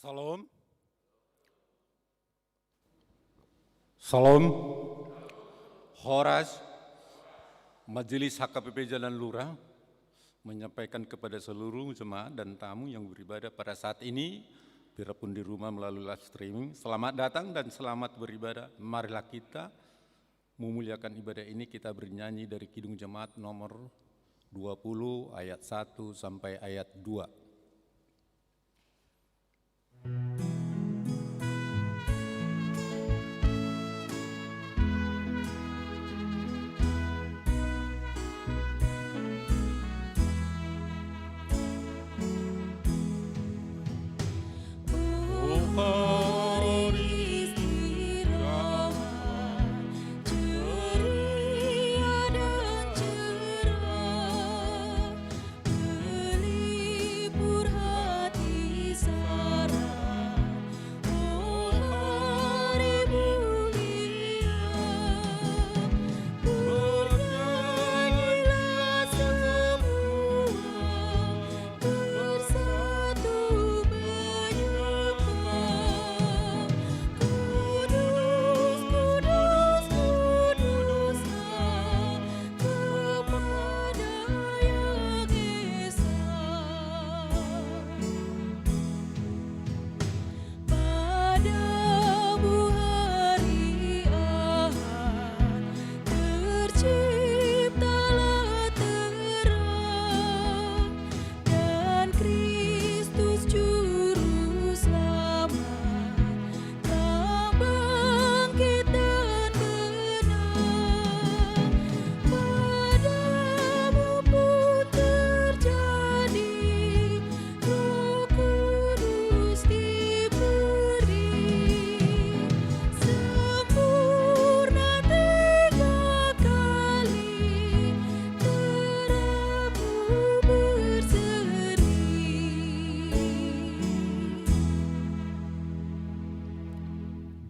Salam. Salam. Horas, Majelis HKBP Jalan Lurah menyampaikan kepada seluruh jemaat dan tamu yang beribadah pada saat ini, biarpun di rumah melalui live streaming, selamat datang dan selamat beribadah. Marilah kita memuliakan ibadah ini, kita bernyanyi dari Kidung Jemaat nomor 20 ayat 1 sampai ayat 2.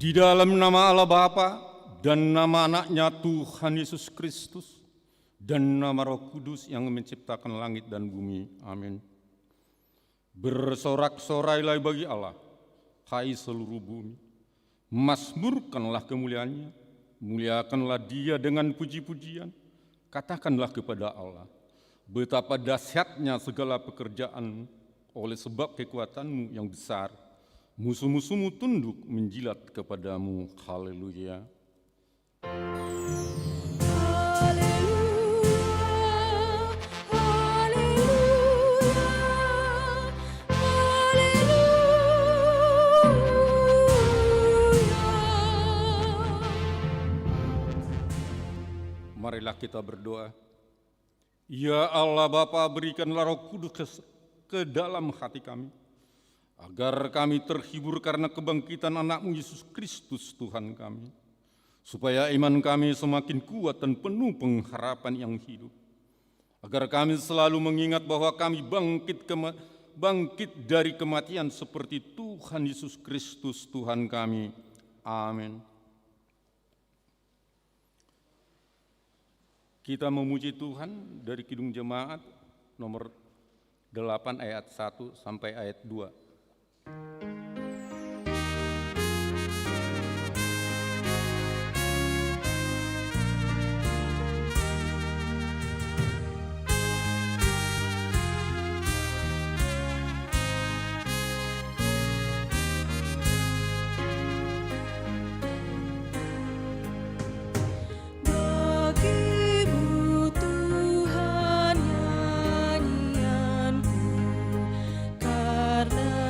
Di dalam nama Allah Bapa dan nama anaknya Tuhan Yesus Kristus dan nama Roh Kudus yang menciptakan langit dan bumi. Amin. Bersorak-sorailah bagi Allah, hai seluruh bumi. Mazmurkanlah kemuliaannya, muliakanlah Dia dengan puji-pujian. Katakanlah kepada Allah, betapa dahsyatnya segala pekerjaan, oleh sebab kekuatanmu yang besar. Musuh-musuhmu tunduk menjilat kepadamu. Haleluya. Marilah kita berdoa. Ya Allah Bapa, berikanlah Roh Kudus ke dalam hati kami, agar kami terhibur karena kebangkitan anak-Mu Yesus Kristus Tuhan kami, supaya iman kami semakin kuat dan penuh pengharapan yang hidup, agar kami selalu mengingat bahwa kami bangkit dari kematian seperti Tuhan Yesus Kristus Tuhan kami. Amin. Kita memuji Tuhan dari Kidung Jemaat nomor 8 ayat 1 sampai ayat 2. Bagimu Tuhan nyanyianku, karena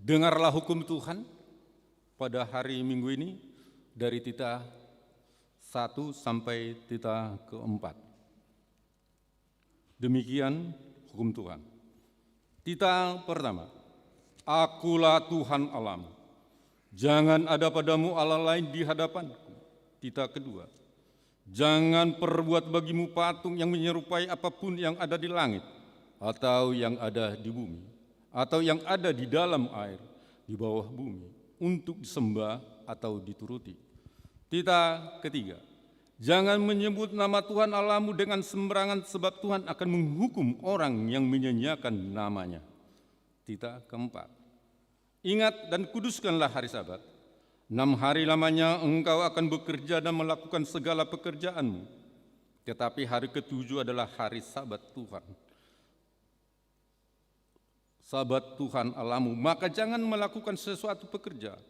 Dengarlah hukum Tuhan pada hari Minggu ini dari tita 1 sampai tita ke-4. Demikian hukum Tuhan. Tita pertama, Akulah Tuhan Allahmu, jangan ada padamu Allah lain di hadapanku. Tita kedua, jangan perbuat bagimu patung yang menyerupai apapun yang ada di langit, atau yang ada di bumi, atau yang ada di dalam air, di bawah bumi, untuk disembah atau dituruti. Tita ketiga, jangan menyebut nama Tuhan Allahmu dengan sembarangan, sebab Tuhan akan menghukum orang yang menyanyiakan namanya. Tita keempat, ingat dan kuduskanlah hari Sabat. 6 hari lamanya engkau akan bekerja dan melakukan segala pekerjaanmu. Tetapi hari ke-7 adalah hari Sabat Tuhan, Sabat Tuhan Allahmu. Maka jangan melakukan sesuatu pekerjaan,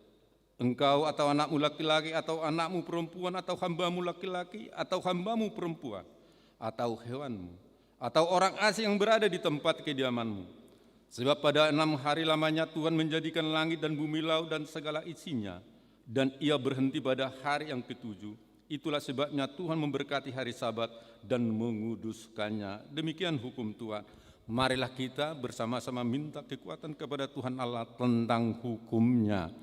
engkau atau anakmu laki-laki atau anakmu perempuan atau hambamu laki-laki atau hambamu perempuan atau hewanmu atau orang asing yang berada di tempat kediamanmu. Sebab pada 6 hari lamanya Tuhan menjadikan langit dan bumi, laut dan segala isinya, dan ia berhenti pada hari yang ke-7. Itulah sebabnya Tuhan memberkati hari Sabat dan menguduskannya. Demikian hukum Tuhan. Marilah kita bersama-sama minta kekuatan kepada Tuhan Allah tentang hukumnya.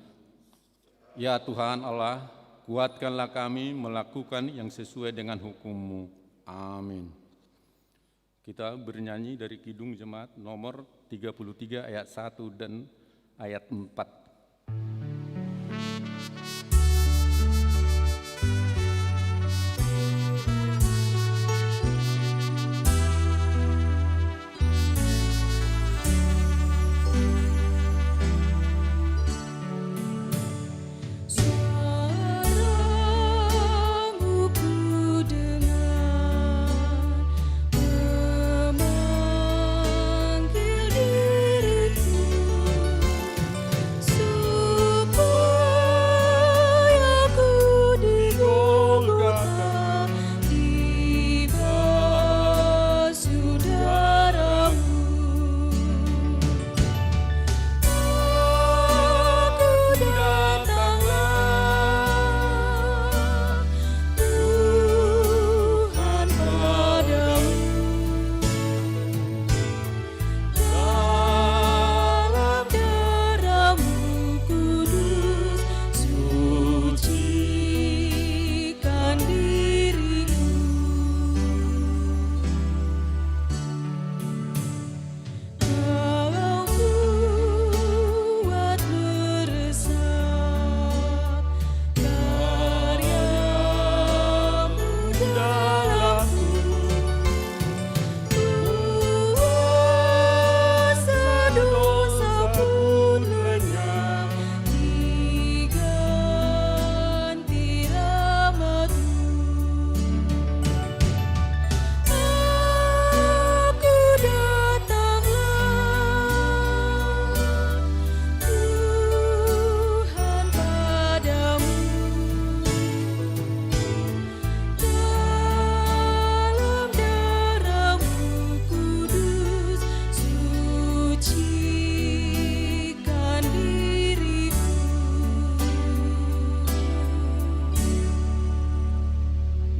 Ya Tuhan Allah, kuatkanlah kami melakukan yang sesuai dengan hukum-Mu. Amin. Kita bernyanyi dari Kidung Jemaat nomor 33 ayat 1 dan ayat 4.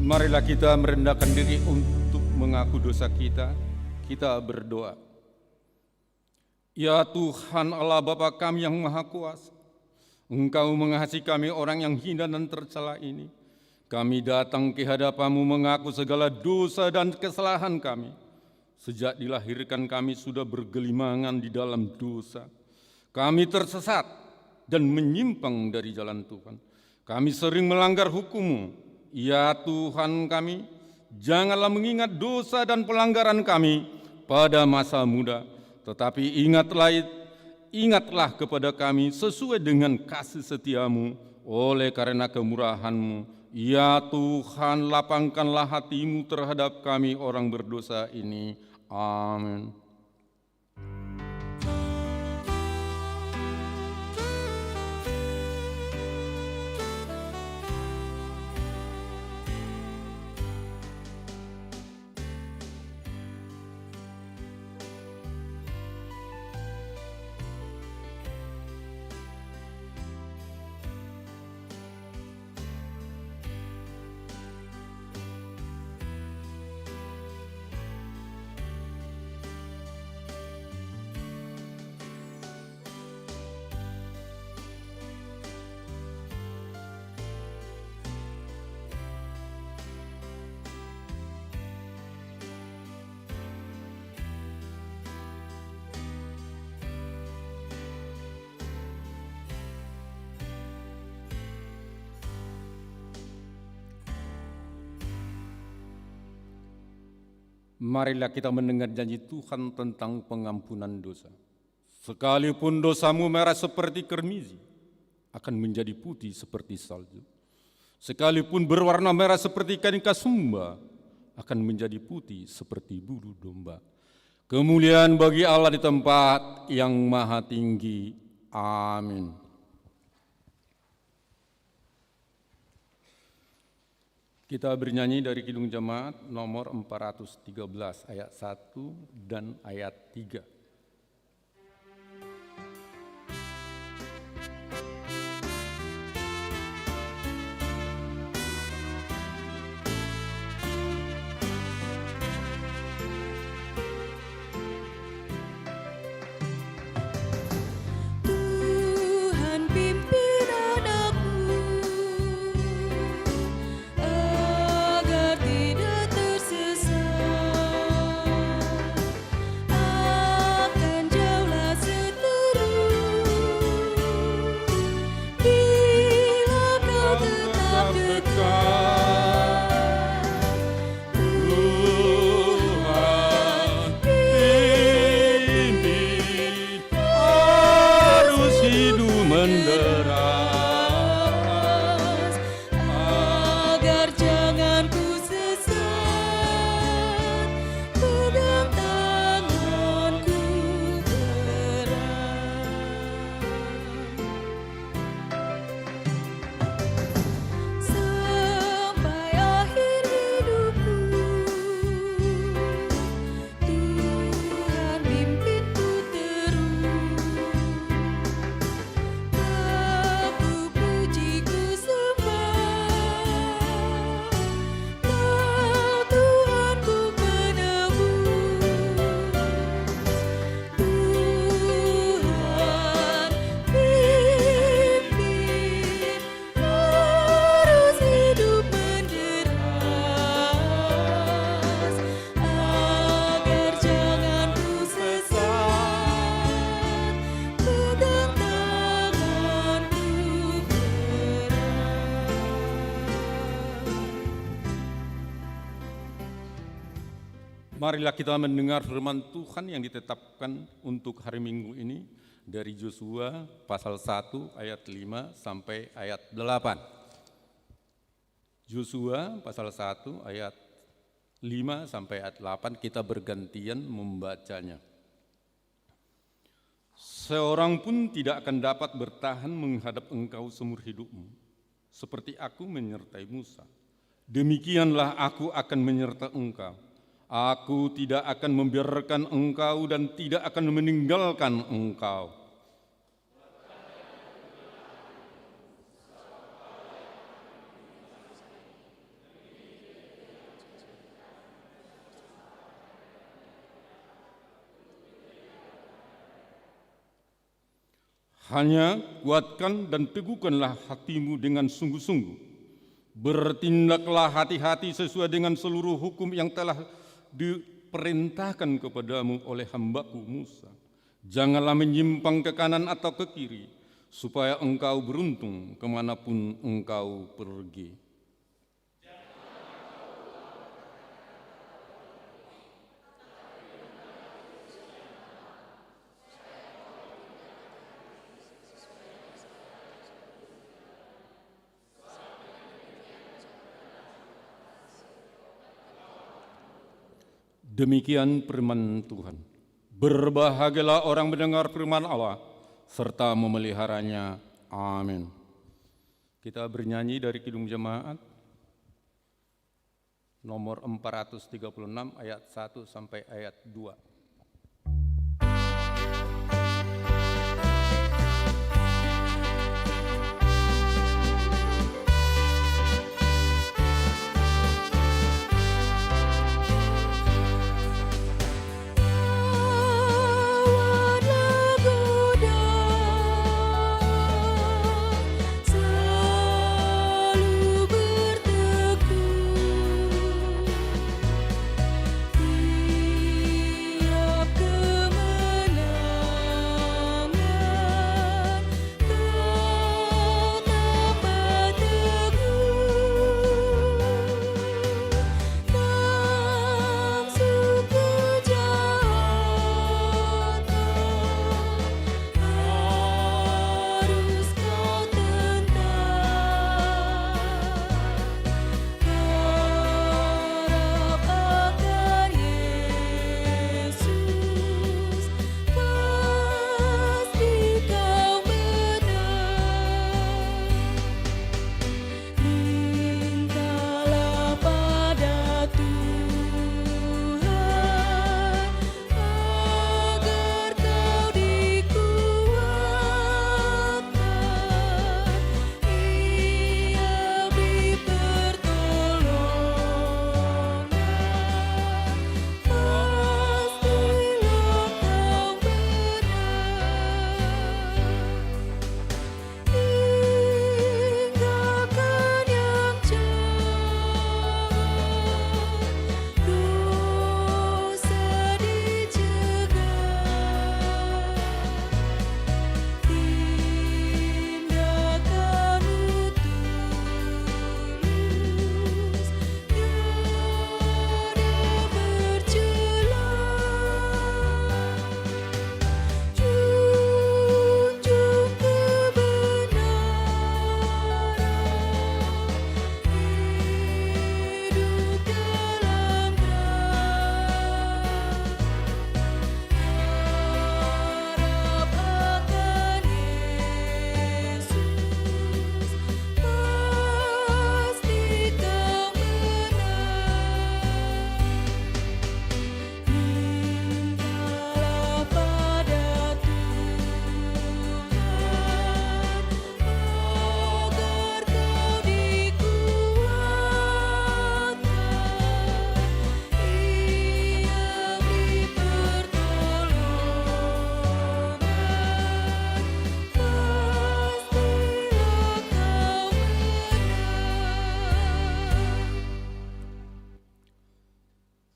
Marilah kita merendahkan diri untuk mengaku dosa kita. Kita berdoa. Ya Tuhan Allah Bapa kami yang Maha Kuasa, Engkau mengasihi kami orang yang hina dan tercela ini. Kami datang ke hadapan-Mu mengaku segala dosa dan kesalahan kami. Sejak dilahirkan kami sudah bergelimangan di dalam dosa. Kami tersesat dan menyimpang dari jalan Tuhan. Kami sering melanggar hukum-Mu. Ya Tuhan kami, janganlah mengingat dosa dan pelanggaran kami pada masa muda, tetapi ingatlah kepada kami sesuai dengan kasih setia-Mu oleh karena kemurahan-Mu. Ya Tuhan, lapangkanlah hati-Mu terhadap kami orang berdosa ini. Amin. Marilah kita mendengar janji Tuhan tentang pengampunan dosa. Sekalipun dosamu merah seperti kermizi, akan menjadi putih seperti salju. Sekalipun berwarna merah seperti kain kasumba, akan menjadi putih seperti bulu domba. Kemuliaan bagi Allah di tempat yang maha tinggi. Amin. Kita bernyanyi dari Kidung Jemaat nomor 413 ayat 1 dan ayat 3. Marilah kita mendengar firman Tuhan yang ditetapkan untuk hari Minggu ini dari Yosua pasal 1 ayat 5 sampai ayat 8. Yosua pasal 1 ayat 5 sampai ayat 8 kita bergantian membacanya. Seorang pun tidak akan dapat bertahan menghadap engkau seumur hidupmu, seperti aku menyertai Musa. Demikianlah aku akan menyertai engkau. Aku tidak akan membiarkan engkau dan tidak akan meninggalkan engkau. Hanya kuatkan dan teguhkanlah hatimu dengan sungguh-sungguh. Bertindaklah hati-hati sesuai dengan seluruh hukum yang telah diperintahkan kepadamu oleh hambaku Musa. Janganlah menyimpang ke kanan atau ke kiri, supaya engkau beruntung kemanapun engkau pergi. Demikian firman Tuhan. Berbahagialah orang mendengar firman Allah serta memeliharanya. Amin. Kita bernyanyi dari Kidung Jemaat nomor 436 ayat 1 sampai ayat 2. Dia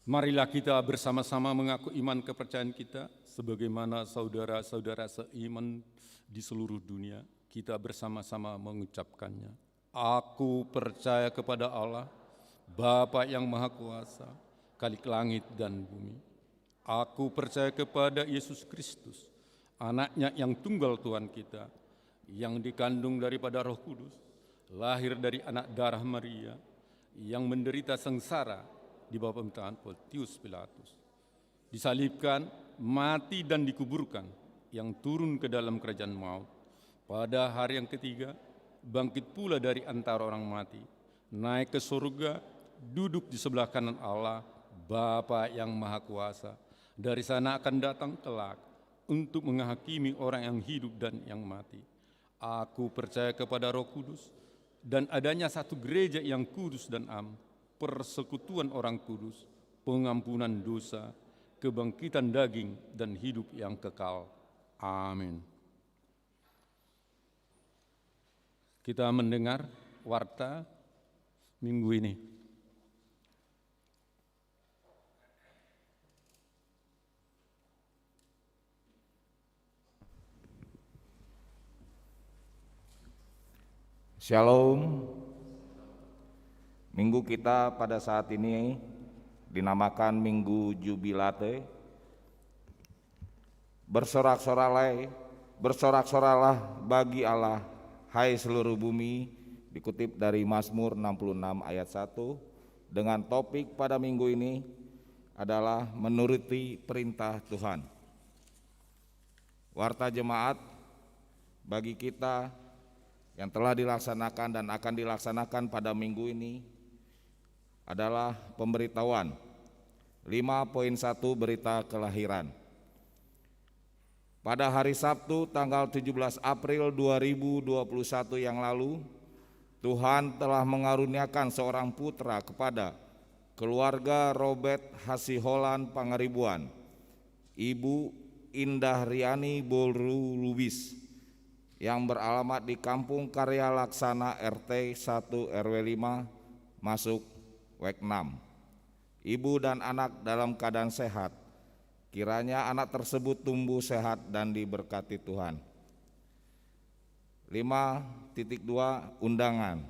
Marilah kita bersama-sama mengaku iman kepercayaan kita sebagaimana saudara-saudara seiman di seluruh dunia. Kita bersama-sama mengucapkannya. Aku percaya kepada Allah, Bapa yang Maha Kuasa, Khalik langit dan bumi. Aku percaya kepada Yesus Kristus, Anaknya yang tunggal Tuhan kita, yang dikandung daripada Roh Kudus, lahir dari anak darah Maria, yang menderita sengsara di bawah pemerintahan Pontius Pilatus, disalibkan, mati dan dikuburkan, yang turun ke dalam kerajaan maut. Pada hari yang ketiga, bangkit pula dari antara orang mati, naik ke surga, duduk di sebelah kanan Allah, Bapa yang Maha Kuasa. Dari sana akan datang kelak untuk menghakimi orang yang hidup dan yang mati. Aku percaya kepada Roh Kudus dan adanya satu gereja yang kudus dan am, persekutuan orang kudus, pengampunan dosa, kebangkitan daging dan hidup yang kekal. Amin. Kita mendengar warta minggu ini. Shalom. Minggu kita pada saat ini dinamakan Minggu Jubilate. Bersorak-soralah bagi Allah, hai seluruh bumi, dikutip dari Mazmur 66 ayat 1, dengan topik pada minggu ini adalah menuruti perintah Tuhan. Warta jemaat bagi kita yang telah dilaksanakan dan akan dilaksanakan pada minggu ini adalah pemberitahuan 5.1 berita kelahiran. Pada hari Sabtu tanggal 17 April 2021 yang lalu, Tuhan telah mengaruniakan seorang putra kepada keluarga Robert Hasiholan Pangaribuan, Ibu Indah Riani Bolru Lubis, yang beralamat di Kampung Karya Laksana RT 1 RW 5 masuk WEK 6. Ibu dan anak dalam keadaan sehat. Kiranya anak tersebut tumbuh sehat dan diberkati Tuhan. 5.2 Undangan.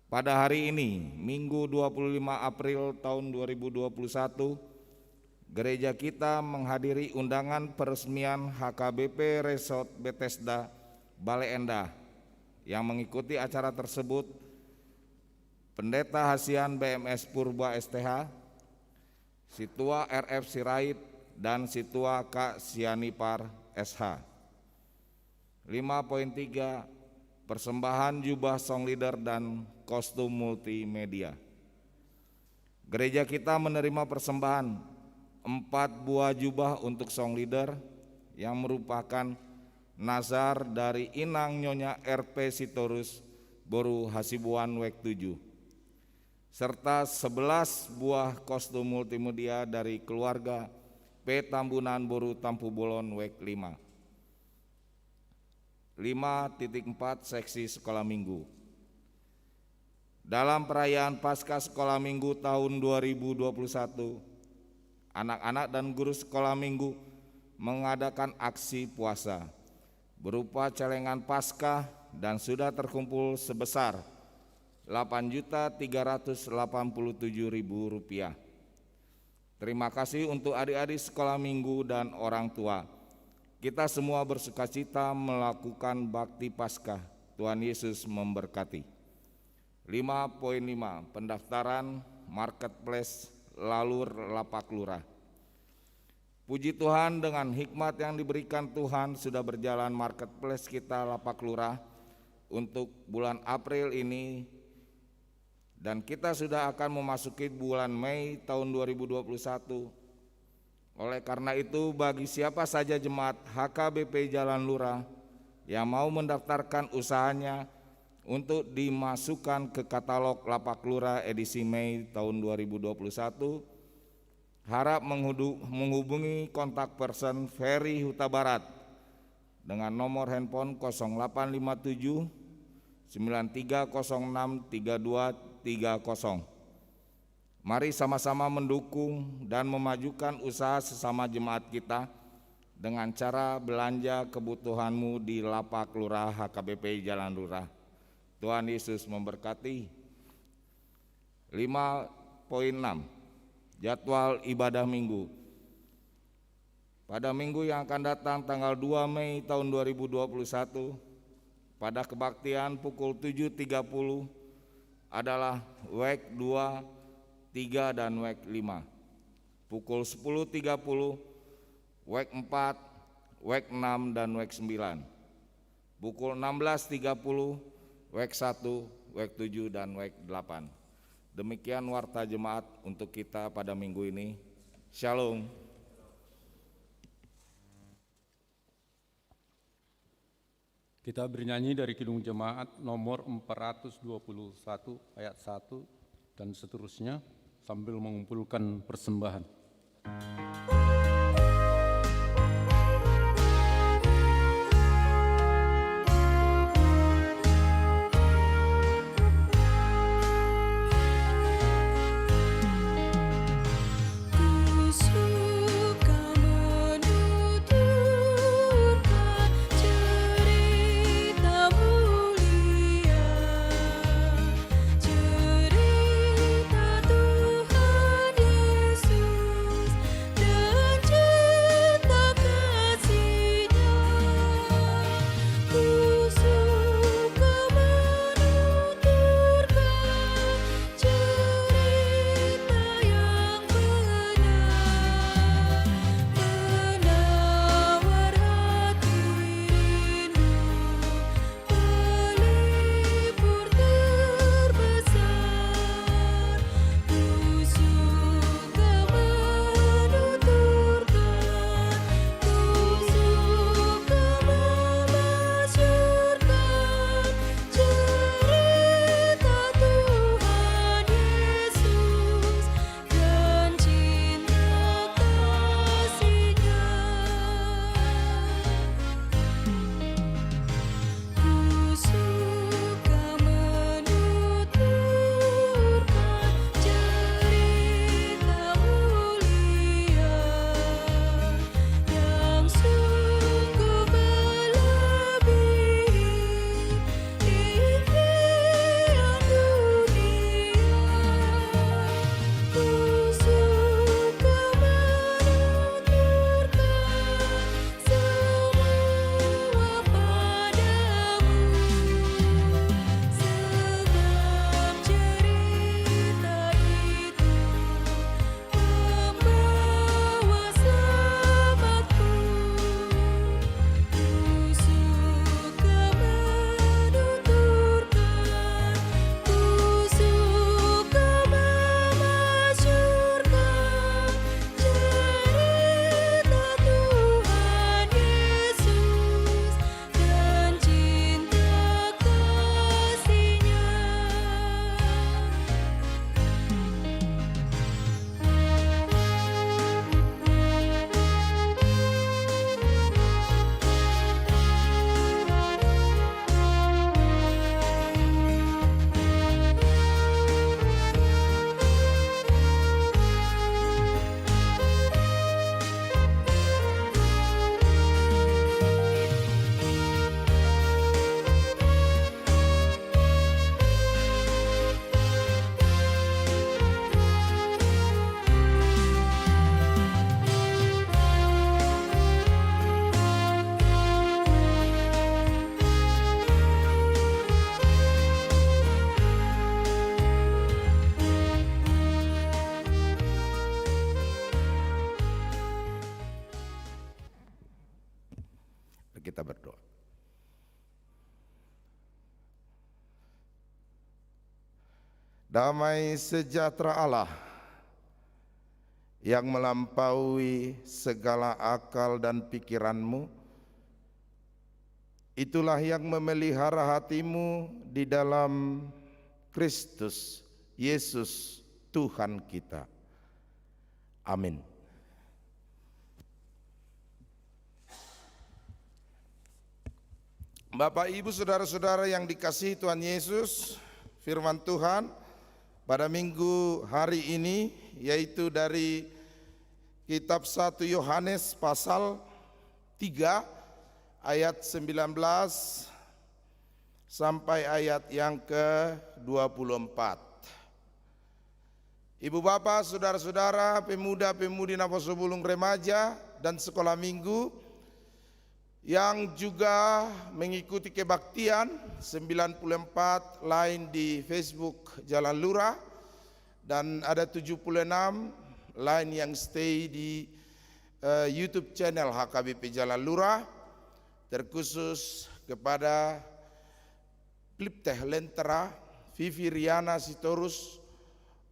Pada hari ini, Minggu 25 April tahun 2021, gereja kita menghadiri undangan peresmian HKBP Resort Bethesda Bale Endah. Yang mengikuti acara tersebut Pendeta Hasian BMS Purba STH, Situa RF Sirait, dan Situa K Sianipar SH. 5.3 Persembahan jubah song leader dan kostum multimedia. Gereja kita menerima persembahan 4 buah jubah untuk song leader yang merupakan nazar dari Inang Nyonya RP Sitorus Boru Hasibuan WEK 7, serta 11 buah kostum multimedia dari keluarga P. Tambunan Boru Tampu Bolon WEK 5. 5.4 Seksi Sekolah Minggu. Dalam perayaan Paskah Sekolah Minggu tahun 2021, anak-anak dan guru sekolah minggu mengadakan aksi puasa berupa celengan Paskah dan sudah terkumpul sebesar Rp8.387.000. Terima kasih untuk adik-adik sekolah minggu dan orang tua. Kita semua bersukacita melakukan bakti Paskah. Tuhan Yesus memberkati. 5.5 Pendaftaran marketplace Lalur Lapak Lurah. Puji Tuhan, dengan hikmat yang diberikan Tuhan sudah berjalan marketplace kita Lapak Lurah untuk bulan April ini, dan kita sudah akan memasuki bulan Mei tahun 2021. Oleh karena itu, bagi siapa saja jemaat HKBP Jalan Lurah yang mau mendaftarkan usahanya untuk dimasukkan ke katalog Lapak Lurah edisi Mei tahun 2021, harap menghubungi kontak person Ferry Huta Barat dengan nomor handphone 0857 9306 3230. Mari sama-sama mendukung dan memajukan usaha sesama jemaat kita dengan cara belanja kebutuhanmu di Lapak Lurah HKBP Jalan Lurah. Tuhan Yesus memberkati. 5.6 Jadwal ibadah minggu. Pada minggu yang akan datang tanggal 2 Mei tahun 2021 pada kebaktian pukul 7.30 adalah WEK 2, 3 dan WEK 5. Pukul 10.30 WEK 4, WEK 6 dan WEK 9. Pukul 16.30 WEK 1, WEK 7 dan WEK 8. Demikian warta jemaat untuk kita pada minggu ini. Shalom. Kita bernyanyi dari Kidung Jemaat nomor 421 ayat 1 dan seterusnya sambil mengumpulkan persembahan. Kita berdoa. Damai sejahtera Allah yang melampaui segala akal dan pikiranmu, itulah yang memelihara hatimu di dalam Kristus Yesus Tuhan kita. Amin. Bapak, Ibu, saudara-saudara yang dikasihi Tuhan Yesus, firman Tuhan pada minggu hari ini, yaitu dari kitab 1 Yohanes pasal 3 ayat 19 sampai ayat yang ke-24. Ibu bapak, saudara-saudara, pemuda-pemudi Naposubulung Remaja dan sekolah minggu yang juga mengikuti kebaktian 94 lain di Facebook Jalan Lurah, dan ada 76 lain yang stay di YouTube channel HKBP Jalan Lurah, terkhusus kepada Plipteh Lentera, Vivi Riana Sitorus,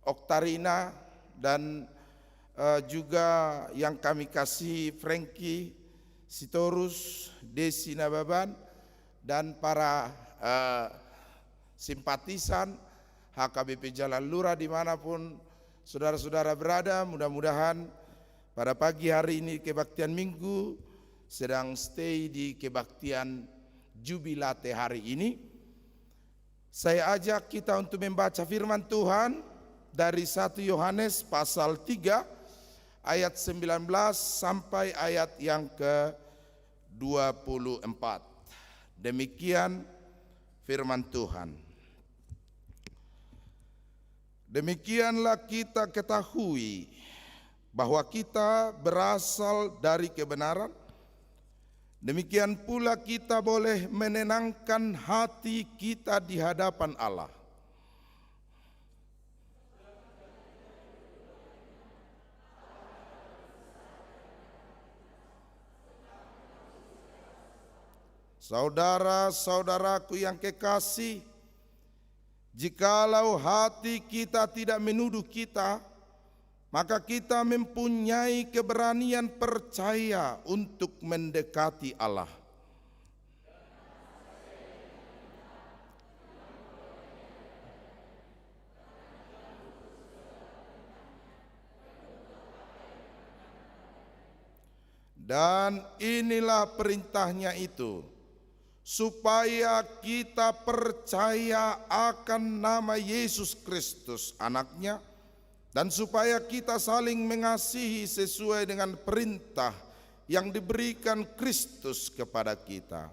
Oktarina, dan juga yang kami kasih Frankie Sitorus, Desi Nababan, dan para simpatisan HKBP Jalan Lurah dimanapun saudara-saudara berada. Mudah-mudahan pada pagi hari ini kebaktian minggu sedang stay di kebaktian Jubilate hari ini. Saya ajak kita untuk membaca firman Tuhan dari 1 Yohanes pasal 3 ayat 19 sampai ayat yang ke-24. Demikian firman Tuhan. Demikianlah kita ketahui bahwa kita berasal dari kebenaran. Demikian pula kita boleh menenangkan hati kita di hadapan Allah. Saudara-saudaraku yang kekasih, jikalau hati kita tidak menuduh kita, maka kita mempunyai keberanian percaya untuk mendekati Allah. Dan inilah perintahnya itu, supaya kita percaya akan nama Yesus Kristus anaknya, dan supaya kita saling mengasihi sesuai dengan perintah yang diberikan Kristus kepada kita.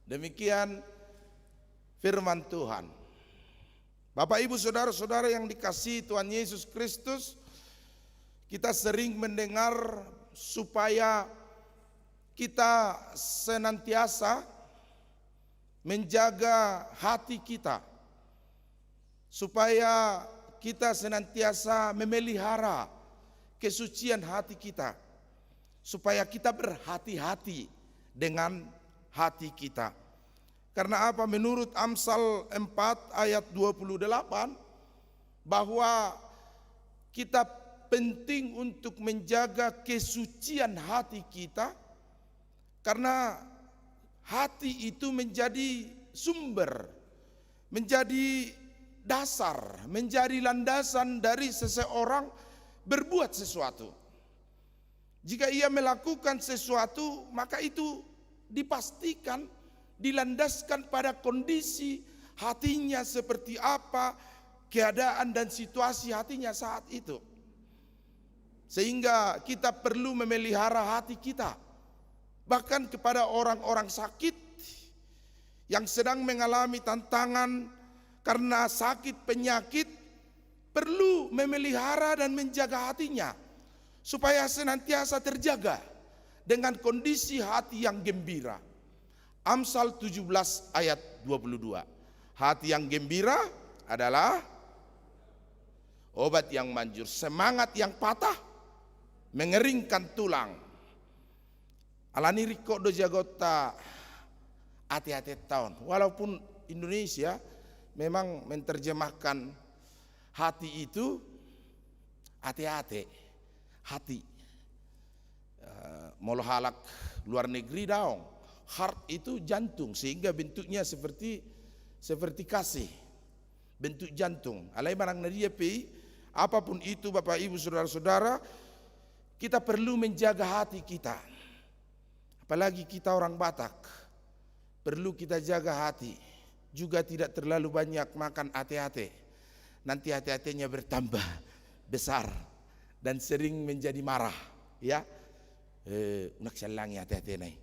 Demikian firman Tuhan. Bapak, Ibu, saudara-saudara yang dikasihi Tuhan Yesus Kristus, kita sering mendengar supaya kita senantiasa menjaga hati kita, supaya kita senantiasa memelihara kesucian hati kita, supaya kita berhati-hati dengan hati kita. Karena apa? Menurut Amsal 4 ayat 28, bahwa kita penting untuk menjaga kesucian hati kita, karena hati itu menjadi sumber, menjadi dasar, menjadi landasan dari seseorang berbuat sesuatu. Jika ia melakukan sesuatu, maka itu dipastikan dilandaskan pada kondisi hatinya seperti apa, keadaan dan situasi hatinya saat itu. Sehingga kita perlu memelihara hati kita. Bahkan kepada orang-orang sakit yang sedang mengalami tantangan karena sakit penyakit, perlu memelihara dan menjaga hatinya supaya senantiasa terjaga dengan kondisi hati yang gembira. Amsal 17 ayat 22. Hati yang gembira adalah obat yang manjur, semangat yang patah mengeringkan tulang. Alani riko do jagota hati-hati tahun. Walaupun Indonesia memang menerjemahkan hati itu hati-hati, hati. Molo halak luar negeri daong. Heart itu jantung, sehingga bentuknya seperti kasih. bentuk jantung. Alai barang nadia pi, apapun itu Bapak Ibu Saudara-saudara, kita perlu menjaga hati kita. Apalagi kita orang Batak, perlu kita jaga hati. Juga tidak terlalu banyak makan ate-ate. Nanti ate-atenya bertambah besar dan sering menjadi marah, ya. Unak salangi ate-ate nai,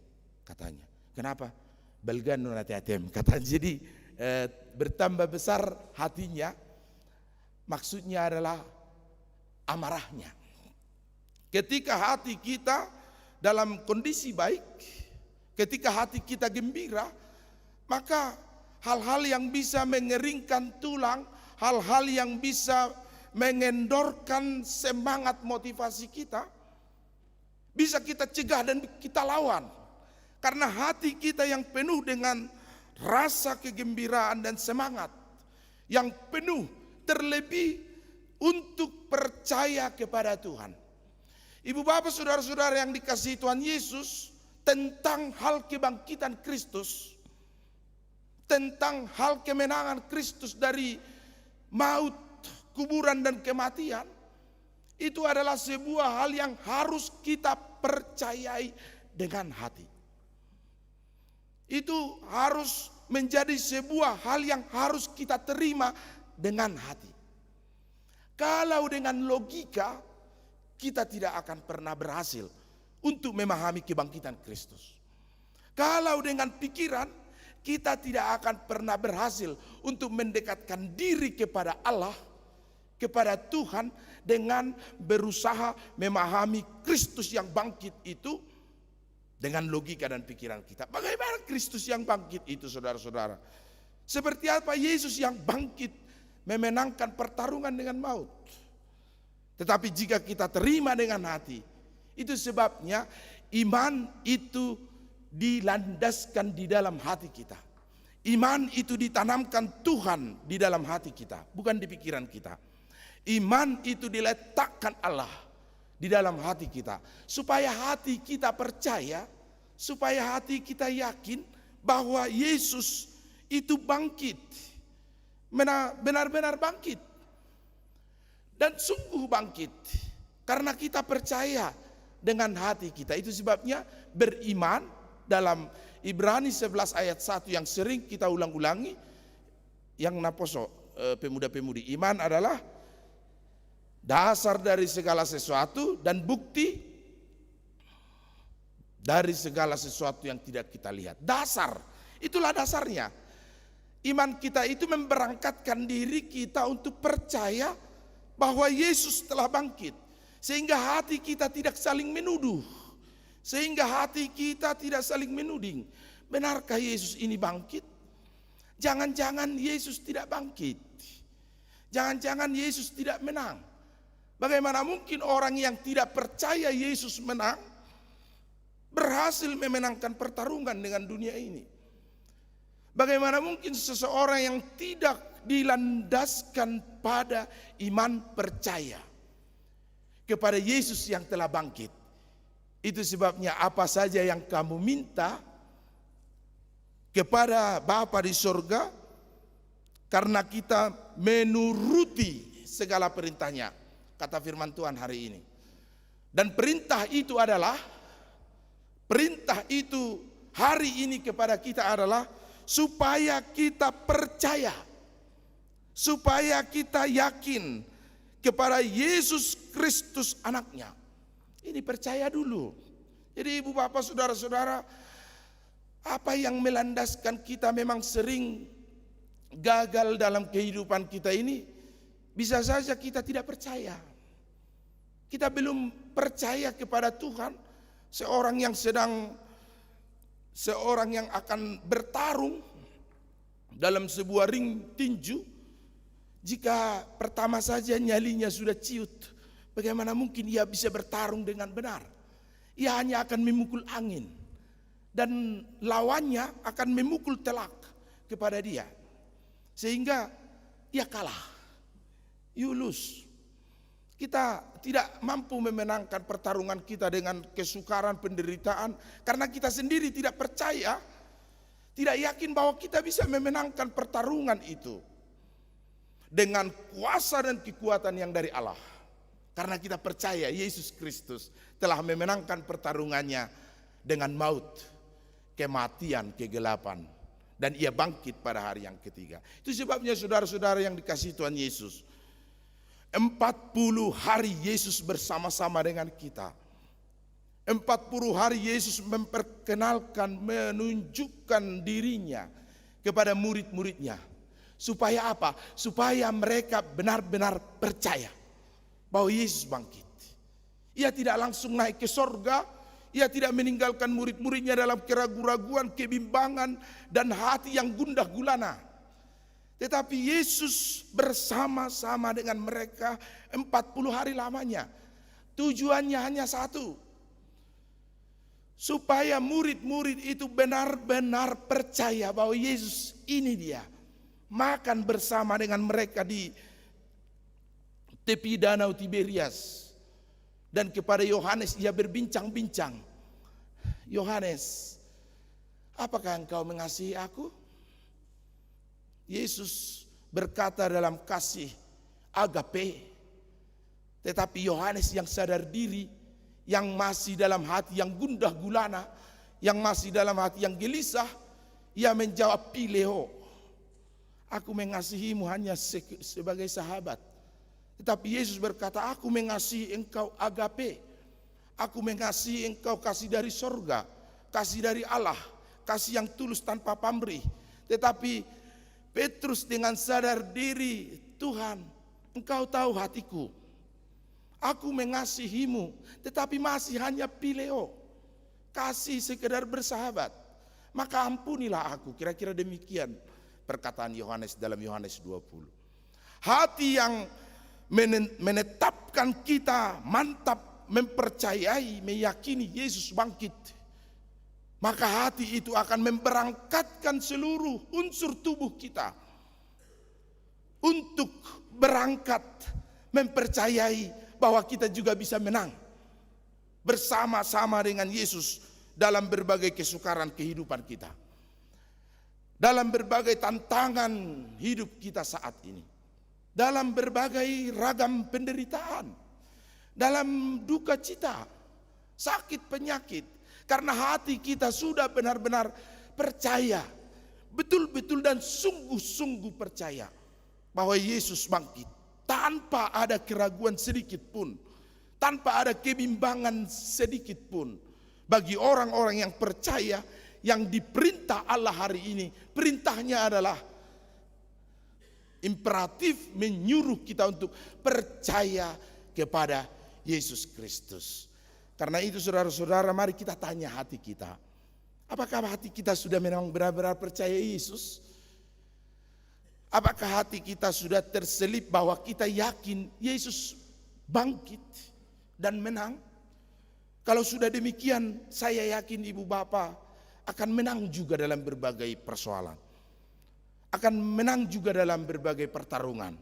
katanya. Kenapa? Balgan ate-atem, katanya. Jadi bertambah besar hatinya, maksudnya adalah amarahnya. Ketika hati kita dalam kondisi baik, ketika hati kita gembira, maka hal-hal yang bisa mengeringkan tulang, hal-hal yang bisa mengendorkan semangat motivasi kita, bisa kita cegah dan kita lawan. Karena hati kita yang penuh dengan rasa kegembiraan dan semangat, yang penuh terlebih untuk percaya kepada Tuhan. Ibu bapak saudara-saudara yang dikasihi Tuhan Yesus, tentang hal kebangkitan Kristus, tentang hal kemenangan Kristus dari maut, kuburan dan kematian, itu adalah sebuah hal yang harus kita percayai dengan hati. Itu harus menjadi sebuah hal yang harus kita terima dengan hati. Kalau dengan logika, kita tidak akan pernah berhasil untuk memahami kebangkitan Kristus. Kalau dengan pikiran, kita tidak akan pernah berhasil untuk mendekatkan diri kepada Allah, kepada Tuhan, dengan berusaha memahami Kristus yang bangkit itu dengan logika dan pikiran kita. Bagaimana Kristus yang bangkit itu, saudara-saudara? Seperti apa Yesus yang bangkit memenangkan pertarungan dengan maut? Tetapi jika kita terima dengan hati, itu sebabnya iman itu dilandaskan di dalam hati kita. Iman itu ditanamkan Tuhan di dalam hati kita, bukan di pikiran kita. Iman itu diletakkan Allah di dalam hati kita, supaya hati kita percaya, supaya hati kita yakin bahwa Yesus itu bangkit, benar-benar bangkit, dan sungguh bangkit, karena kita percaya dengan hati kita. Itu sebabnya beriman dalam Ibrani 11 ayat 1 yang sering kita ulang-ulangi, yang naposo pemuda-pemudi, iman adalah dasar dari segala sesuatu dan bukti dari segala sesuatu yang tidak kita lihat. Dasar, itulah dasarnya. Iman kita itu memberangkatkan diri kita untuk percaya bahwa Yesus telah bangkit, sehingga hati kita tidak saling menuduh, sehingga hati kita tidak saling menuding. Benarkah Yesus ini bangkit? Jangan-jangan Yesus tidak bangkit. Jangan-jangan Yesus tidak menang. Bagaimana mungkin orang yang tidak percaya Yesus menang berhasil memenangkan pertarungan dengan dunia ini? Bagaimana mungkin seseorang yang tidak dilandaskan pada iman percaya kepada Yesus yang telah bangkit? Itu sebabnya apa saja yang kamu minta kepada Bapa di sorga, karena kita menuruti segala perintahnya, kata firman Tuhan hari ini. Dan perintah itu hari ini kepada kita adalah supaya kita percaya, supaya kita yakin kepada Yesus Kristus anaknya. Ini percaya dulu. Jadi ibu bapak saudara-saudara, apa yang melandaskan kita memang sering gagal dalam kehidupan kita ini, bisa saja kita tidak percaya. Kita belum percaya kepada Tuhan. Seorang yang akan bertarung dalam sebuah ring tinju, jika pertama saja nyalinya sudah ciut, bagaimana mungkin ia bisa bertarung dengan benar? Ia hanya akan memukul angin, dan lawannya akan memukul telak kepada dia, sehingga ia kalah. You lose. Kita tidak mampu memenangkan pertarungan kita dengan kesukaran, penderitaan, karena kita sendiri tidak percaya, tidak yakin bahwa kita bisa memenangkan pertarungan itu. dengan kuasa dan kekuatan yang dari Allah. Karena kita percaya Yesus Kristus telah memenangkan pertarungannya dengan maut, kematian, kegelapan. Dan ia bangkit pada hari yang ketiga. Itu sebabnya saudara-saudara yang dikasihi Tuhan Yesus, 40 hari Yesus bersama-sama dengan kita. 40 hari Yesus memperkenalkan, menunjukkan dirinya kepada murid-muridnya. Supaya apa? Supaya mereka benar-benar percaya bahwa Yesus bangkit. Ia tidak langsung naik ke sorga. Ia tidak meninggalkan murid-muridnya dalam keraguan-raguan, kebimbangan, dan hati yang gundah gulana. Tetapi Yesus bersama-sama dengan mereka 40 hari lamanya. Tujuannya hanya satu. Supaya murid-murid itu benar-benar percaya bahwa Yesus ini dia. Makan bersama dengan mereka di tepi danau Tiberias. Dan kepada Yohanes ia berbincang-bincang. Yohanes, apakah engkau mengasihi aku? Yesus berkata dalam kasih agape. Tetapi Yohanes yang sadar diri, yang masih dalam hati yang gundah gulana, yang masih dalam hati yang gelisah, ia menjawab pileo. Aku mengasihimu hanya sebagai sahabat. Tetapi Yesus berkata, aku mengasihi engkau agape. Aku mengasihi engkau kasih dari sorga, kasih dari Allah, kasih yang tulus tanpa pamrih. Tetapi Petrus dengan sadar diri, Tuhan, engkau tahu hatiku. Aku mengasihimu, tetapi masih hanya pileo. Kasih sekedar bersahabat. Maka ampunilah aku. Kira-kira demikian perkataan Yohanes dalam Yohanes 20. Hati yang menetapkan kita mantap mempercayai, meyakini Yesus bangkit, maka hati itu akan memberangkatkan seluruh unsur tubuh kita untuk berangkat mempercayai bahwa kita juga bisa menang bersama-sama dengan Yesus dalam berbagai kesukaran kehidupan kita, dalam berbagai tantangan hidup kita saat ini, dalam berbagai ragam penderitaan, dalam duka cita, sakit penyakit, karena hati kita sudah benar-benar percaya, betul-betul dan sungguh-sungguh percaya bahwa Yesus bangkit tanpa ada keraguan sedikit pun, tanpa ada kebimbangan sedikit pun. Bagi orang-orang yang percaya, yang diperintah Allah hari ini, perintahnya adalah imperatif menyuruh kita untuk percaya kepada Yesus Kristus. Karena itu saudara-saudara, mari kita tanya hati kita. Apakah hati kita sudah memang benar-benar percaya Yesus? Apakah hati kita sudah terselip bahwa kita yakin Yesus bangkit dan menang? Kalau sudah demikian, saya yakin ibu bapak akan menang juga dalam berbagai persoalan. Akan menang juga dalam berbagai pertarungan.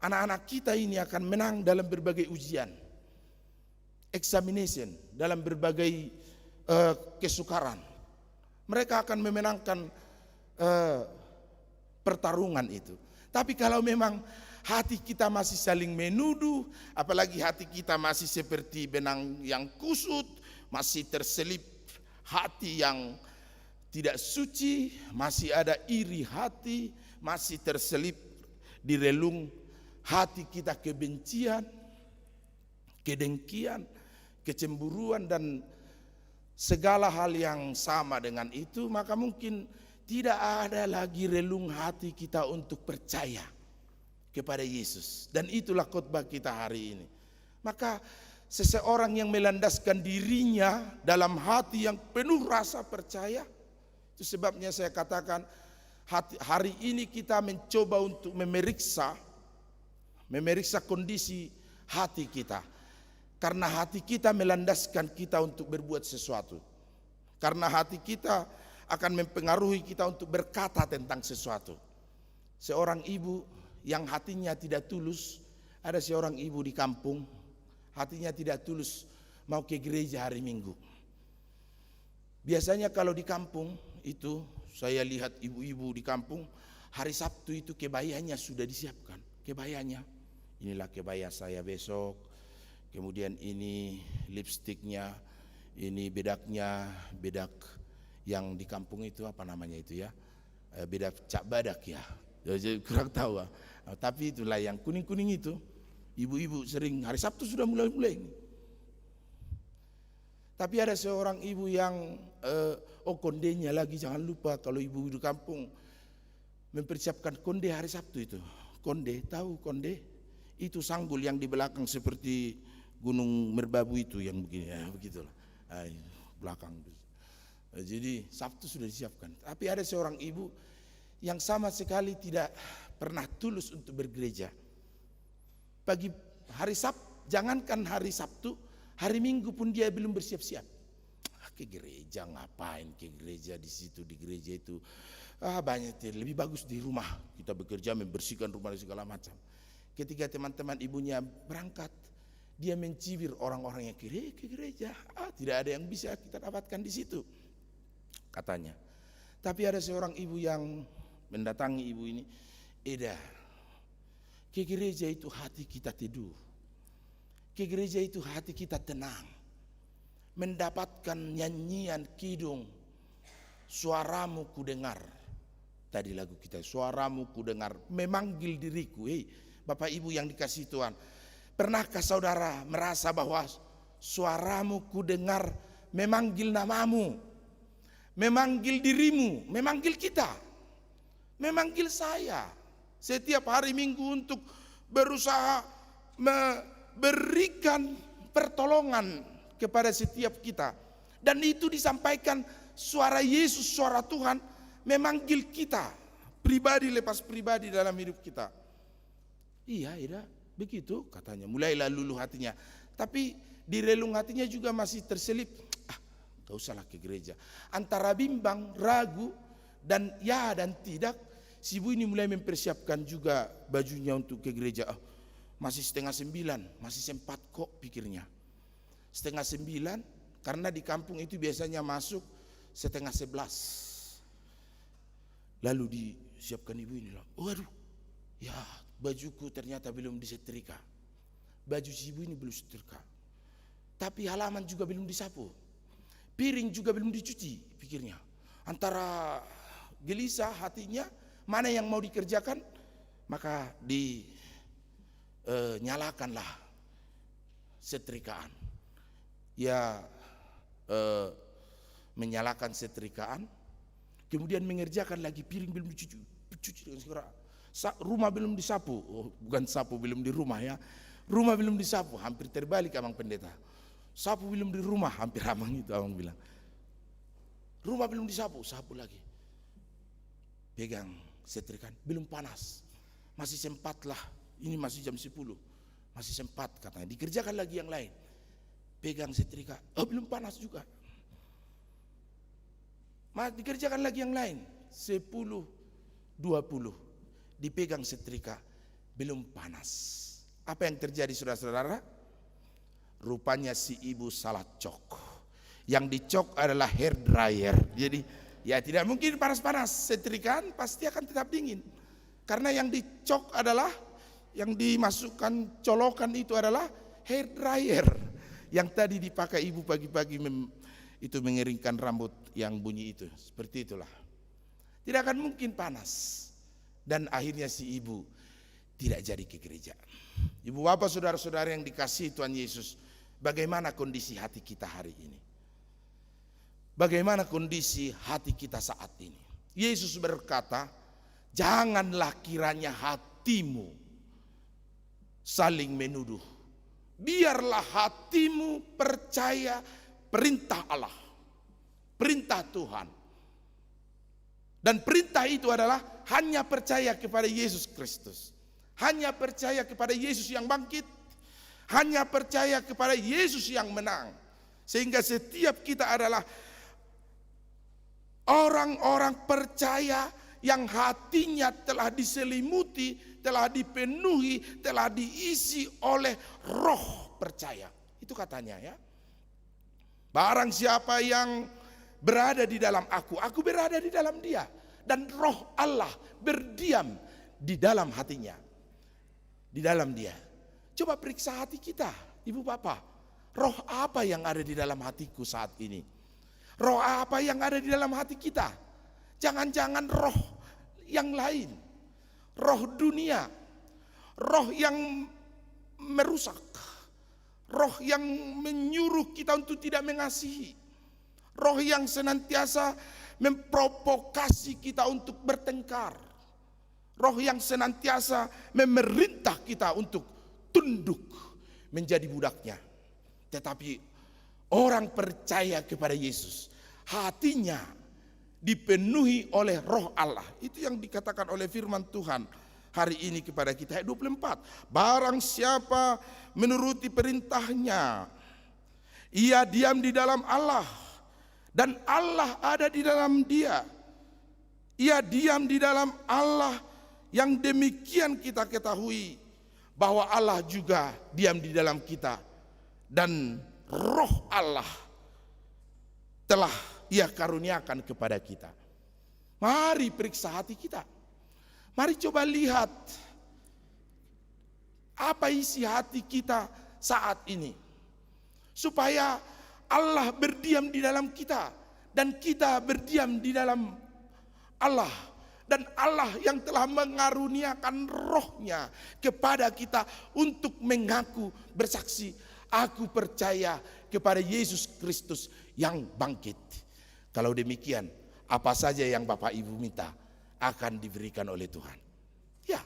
Anak-anak kita ini akan menang dalam berbagai ujian, examination, dalam berbagai kesukaran. Mereka akan memenangkan pertarungan itu. Tapi kalau memang hati kita masih saling menuduh, apalagi hati kita masih seperti benang yang kusut, masih terselip hati yang tidak suci, masih ada iri hati, masih terselip di relung hati kita kebencian, kedengkian, kecemburuan, dan segala hal yang sama dengan itu, maka mungkin tidak ada lagi relung hati kita untuk percaya kepada Yesus. Dan itulah khotbah kita hari ini. Maka seseorang yang melandaskan dirinya dalam hati yang penuh rasa percaya, itu sebabnya saya katakan hari ini kita mencoba untuk memeriksa kondisi hati kita. Karena hati kita melandaskan kita untuk berbuat sesuatu. Karena hati kita akan mempengaruhi kita untuk berkata tentang sesuatu. Seorang ibu yang hatinya tidak tulus, ada seorang ibu di kampung, hatinya tidak tulus mau ke gereja hari Minggu. Biasanya kalau di kampung itu, saya lihat ibu-ibu di kampung, hari Sabtu itu kebayanya sudah disiapkan. kebayanya. Inilah kebaya saya besok. Kemudian ini lipstiknya, ini bedaknya, bedak yang di kampung itu apa namanya itu ya, bedak cak badak ya. Jadi kurang tahu. Tapi itulah yang kuning-kuning itu. Ibu-ibu sering hari Sabtu sudah mulai-mulai. Tapi ada seorang ibu yang kondenya lagi, jangan lupa kalau ibu di kampung mempersiapkan konde hari Sabtu itu. Konde, tahu konde? Itu sanggul yang di belakang seperti Gunung Merbabu itu yang begini, ya, begitulah. Belakang. Jadi Sabtu sudah disiapkan. Tapi ada seorang ibu yang sama sekali tidak pernah tulus untuk bergereja. Pagi hari Sabtu, jangankan hari Sabtu, hari Minggu pun dia belum bersiap-siap. Ke gereja ngapain? Ke gereja di situ, di gereja itu banyak, lebih bagus di rumah kita bekerja, membersihkan rumah dan segala macam. Ketika teman-teman ibunya berangkat, dia mencibir orang-orang yang ke gereja. Tidak ada yang bisa kita dapatkan di situ, katanya. Tapi ada seorang ibu yang mendatangi ibu ini, Eda, ke gereja itu hati kita teduh, ke gereja itu hati kita tenang, mendapatkan nyanyian kidung, suaramu ku dengar. Tadi lagu kita, suaramu ku dengar, memanggil diriku. Bapak Ibu yang dikasihi Tuhan, pernahkah saudara merasa bahwa suaramu ku dengar memanggil namamu, memanggil dirimu, memanggil kita, memanggil saya setiap hari Minggu untuk berusaha memberikan pertolongan kepada setiap kita. Dan itu disampaikan suara Yesus, suara Tuhan memanggil kita pribadi lepas pribadi dalam hidup kita. Iya, Eda, begitu katanya. Mulailah luluh hatinya. Tapi di relung hatinya juga masih terselip, gak usahlah ke gereja. Antara bimbang, ragu, dan ya dan tidak, si ibu ini mulai mempersiapkan juga bajunya untuk ke gereja. Masih 8:30, masih sempat kok pikirnya. 8:30, karena di kampung itu biasanya masuk 10:30. Lalu disiapkan ibu ini, waduh, ya bajuku ternyata belum disetrika. Baju si ibu ini belum setrika. Tapi halaman juga belum disapu. Piring juga belum dicuci, pikirnya. Antara gelisah hatinya, mana yang mau dikerjakan, maka dinyalakanlah setrikaan. Ya menyalakan setrikaan, kemudian mengerjakan lagi, piring belum dicuci dengan segera. Rumah belum disapu, bukan sapu belum di rumah ya. Rumah belum disapu, hampir terbalik abang pendeta. Sapu belum di rumah, hampir abang itu abang bilang. Rumah belum disapu, sapu lagi. Pegang setrikaan, belum panas. Masih sempat lah, ini masih jam 10. Masih sempat katanya, dikerjakan lagi yang lain. Pegang setrika, belum panas juga. Dikerjakan lagi yang lain, 10:20. Dipegang setrika, belum panas. Apa yang terjadi saudara-saudara? Rupanya si ibu salah cok. Yang dicok adalah hair dryer. Jadi ya tidak mungkin panas-panas, setrikaan pasti akan tetap dingin. Karena yang dicok adalah, yang dimasukkan colokan itu adalah hair dryer. Yang tadi dipakai ibu pagi-pagi itu mengeringkan rambut yang bunyi itu. Seperti itulah. Tidak akan mungkin panas. Dan akhirnya si ibu tidak jadi ke gereja. Ibu bapak saudara-saudara yang dikasihi Tuhan Yesus, bagaimana kondisi hati kita hari ini? Bagaimana kondisi hati kita saat ini? Yesus berkata, janganlah kiranya hatimu saling menuduh. Biarlah hatimu percaya perintah Allah, perintah Tuhan. Dan perintah itu adalah hanya percaya kepada Yesus Kristus. Hanya percaya kepada Yesus yang bangkit. Hanya percaya kepada Yesus yang menang. Sehingga setiap kita adalah orang-orang percaya yang hatinya telah diselimuti, telah dipenuhi, telah diisi oleh roh percaya. Itu katanya ya. Barang siapa yang berada di dalam aku berada di dalam dia. Dan roh Allah berdiam di dalam hatinya. di dalam Dia. Coba periksa hati kita, Ibu Bapak. Roh apa yang ada di dalam hatiku saat ini? Roh apa yang ada di dalam hati kita? Jangan-jangan roh yang lain, roh dunia, roh yang merusak, roh yang menyuruh kita untuk tidak mengasihi, roh yang senantiasa memprovokasi kita untuk bertengkar, roh yang senantiasa memerintah kita untuk tunduk menjadi budaknya. Tetapi orang percaya kepada Yesus, hatinya dipenuhi oleh Roh Allah. Itu yang dikatakan oleh firman Tuhan hari ini kepada kita, ayat 24. Barang siapa menuruti perintahnya, ia diam di dalam Allah, dan Allah ada di dalam dia. Ia diam di dalam Allah, yang demikian kita ketahui bahwa Allah juga diam di dalam kita. Dan Roh Allah telah Ia karuniakan kepada kita. Mari periksa hati kita. Mari coba lihat apa isi hati kita saat ini, supaya Allah berdiam di dalam kita dan kita berdiam di dalam Allah. Dan Allah yang telah mengaruniakan Roh-Nya kepada kita untuk mengaku bersaksi, aku percaya kepada Yesus Kristus yang bangkit. Kalau demikian, apa saja yang Bapak Ibu minta akan diberikan oleh Tuhan. Ya,